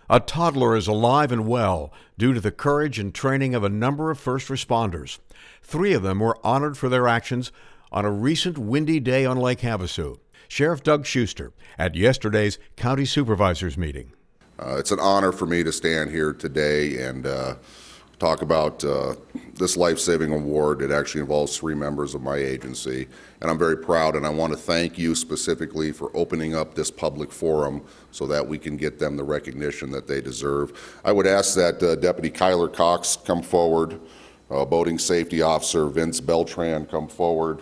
A toddler is alive and well due to the courage and training of a number of first responders. 3 of them were honored for their actions on a recent windy day on Lake Havasu. Sheriff Doug Schuster at yesterday's County Supervisors meeting. It's an honor for me to stand here today and talk about this life-saving award. It actually involves 3 members of my agency, and I'm very proud, and I want to thank you specifically for opening up this public forum so that we can get them the recognition that they deserve. I would ask that Deputy Kyler Cox come forward, Boating Safety Officer Vince Beltran come forward,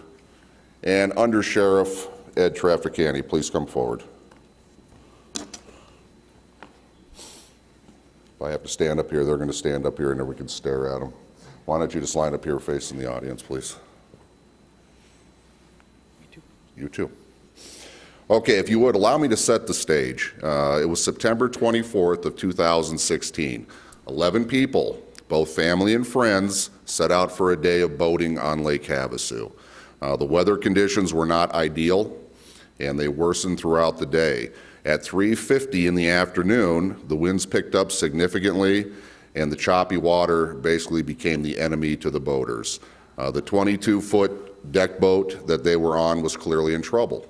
and Under Sheriff Ed Traficani, please come forward. If I have to stand up here, they're going to stand up here and then we can stare at them. Why don't you just line up here facing the audience, please? You too. Okay, if you would, allow me to set the stage. It was September 24th of 2016. 11 people, both family and friends, set out for a day of boating on Lake Havasu. The weather conditions were not ideal, and they worsened throughout the day. At 3:50 in the afternoon, the winds picked up significantly, and the choppy water basically became the enemy to the boaters. The 22-foot deck boat that they were on was clearly in trouble.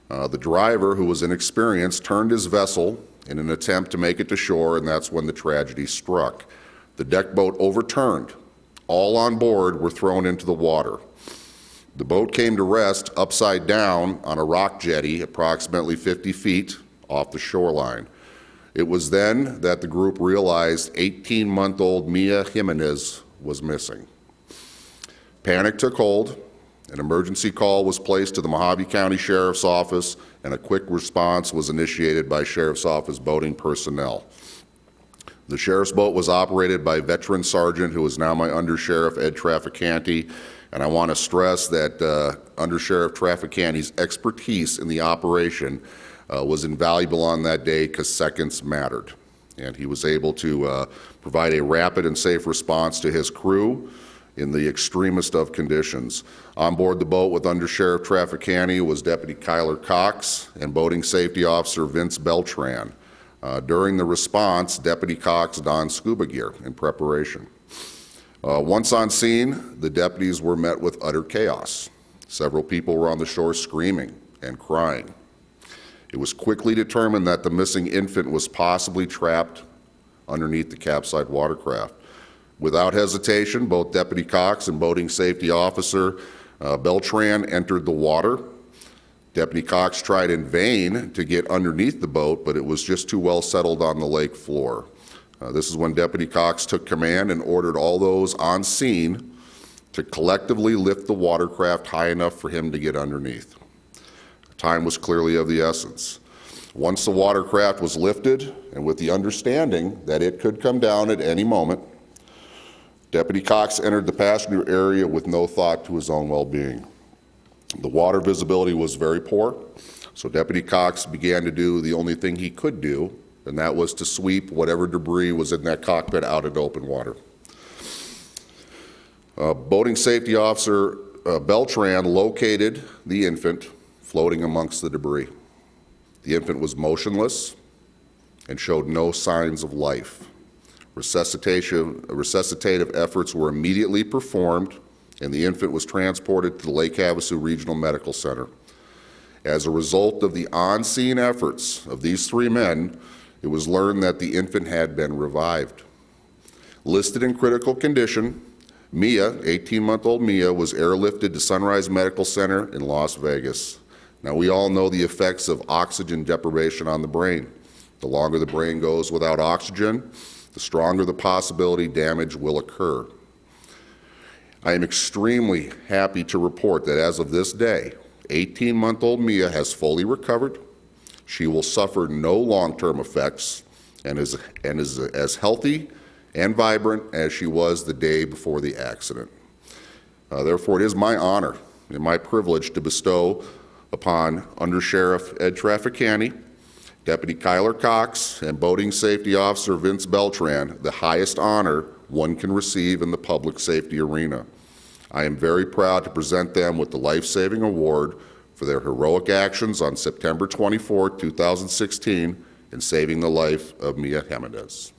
The driver, who was inexperienced, turned his vessel in an attempt to make it to shore, and that's when the tragedy struck. The deck boat overturned. All on board were thrown into the water. The boat came to rest upside down on a rock jetty approximately 50 feet off the shoreline. It was then that the group realized 18-month-old Mia Jimenez was missing. Panic took hold. An emergency call was placed to the Mojave County Sheriff's Office, and a quick response was initiated by Sheriff's Office boating personnel. The sheriff's boat was operated by veteran sergeant, who is now my Under Sheriff Ed Traficani. And I want to stress that Under Sheriff Traficani's expertise in the operation was invaluable on that day because seconds mattered. And he was able to provide a rapid and safe response to his crew in the extremest of conditions. On board the boat with Under Sheriff Traficani was Deputy Kyler Cox and Boating Safety Officer Vince Beltran. During the response, Deputy Cox donned scuba gear in preparation. Once on scene, the deputies were met with utter chaos. Several people were on the shore screaming and crying. It was quickly determined that the missing infant was possibly trapped underneath the capsized watercraft. Without hesitation, both Deputy Cox and Boating Safety Officer Beltran entered the water. Deputy Cox tried in vain to get underneath the boat, but it was just too well settled on the lake floor. This is when Deputy Cox took command and ordered all those on scene to collectively lift the watercraft high enough for him to get underneath. Time was clearly of the essence. Once the watercraft was lifted, and with the understanding that it could come down at any moment, Deputy Cox entered the passenger area with no thought to his own well-being. The water visibility was very poor, so Deputy Cox began to do the only thing he could do, and that was to sweep whatever debris was in that cockpit out into open water. Boating Safety Officer Beltran located the infant floating amongst the debris. The infant was motionless and showed no signs of life. Resuscitative efforts were immediately performed, and the infant was transported to the Lake Havasu Regional Medical Center. As a result of the on-scene efforts of these 3 men, it was learned that the infant had been revived. Listed in critical condition, Mia, 18-month-old Mia, was airlifted to Sunrise Medical Center in Las Vegas. Now, we all know the effects of oxygen deprivation on the brain. The longer the brain goes without oxygen, the stronger the possibility damage will occur. I am extremely happy to report that as of this day, 18-month-old Mia has fully recovered. She will suffer no long-term effects and is as healthy and vibrant as she was the day before the accident. Therefore, it is my honor and my privilege to bestow upon Under Sheriff Ed Traficani, Deputy Kyler Cox, and Boating Safety Officer Vince Beltran the highest honor one can receive in the public safety arena. I am very proud to present them with the Life-Saving Award for their heroic actions on September 24, 2016 in saving the life of Mia Jimenez.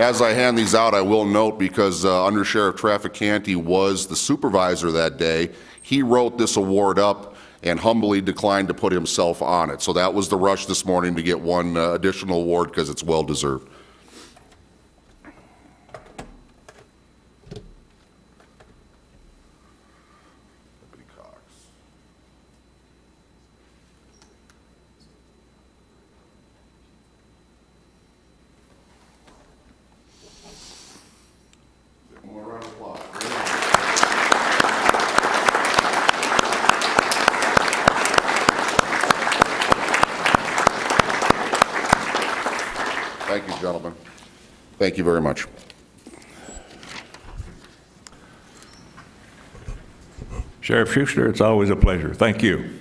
As I hand these out, I will note, because Under Sheriff Trafficante was the supervisor that day, he wrote this award up and humbly declined to put himself on it. So that was the rush this morning to get one additional award, because it's well deserved. Thank you, gentlemen. Thank you very much. Sheriff Schuster, it's always a pleasure. Thank you.